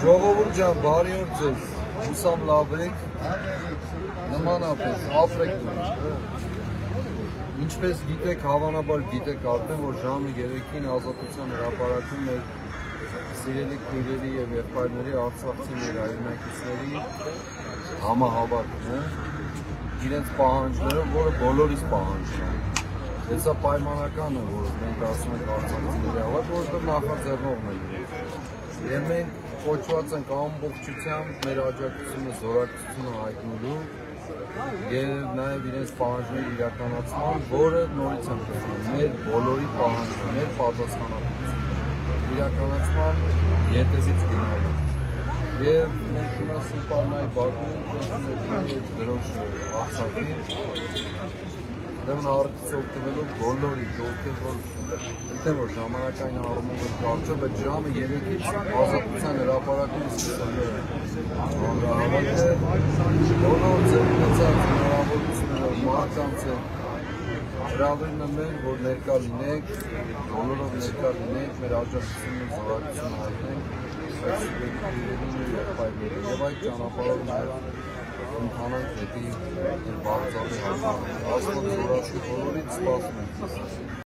Ժողովուրդ ջան, բարի օր ձեզ, հուսամ լավ եք, նմանապես, ապրեք դուրս։ Ինչպես գիտեք, հավանաբար գիտեք արդեն, որ ժամը 3-ին Ազատության հրապարակում մեր սիրելի քույրերի և եղբայրների արցախցի մեր հայրենակիցների համահավաքն է, իրենց պահանջներով, որը բոլորիս պահանջն է։ Հեսա պայմանական է, որ մենք ասում ենք արցախցիների հավաք, որովհետև նախաձեռնողն է իրենք։ Եվ մենք կոչված ենք ամբողջությամբ մեր աջակցությունը, զորակցությունը հայտնելու և նաև իրենց պահանջների իրականացման, որը նորից եմ տեսնում, մեր բոլորի պահանջը, մեր պատասխանատվությունը իրականացման ետևից գնալու։ Եվ մենք ունասիպարնայի Բաքվում դրոշ Արցախին Դեմն արդից օգտվելով բոլորի, ովքեր որ գիտեմ, որ ժամանակային առումով է կարծը, բայց ժամը 3-ից Ազատության հրապարակում սկսելու է հանրահավաքը, բոլոր ձեր ունեցած հնարավորություններով մարդկանց է հրավերն է մեր, որ ներկա լինենք, բոլորով ներկա լինենք, մեր աջակցությունը, զորակցությունը հայտնենք, այս սուբյեկտիվներին եղբայրների և այդ ճանապարհով նաև ընթանանք դեպի բարձրացում, աստված զորացի բոլորից սպասում ենք։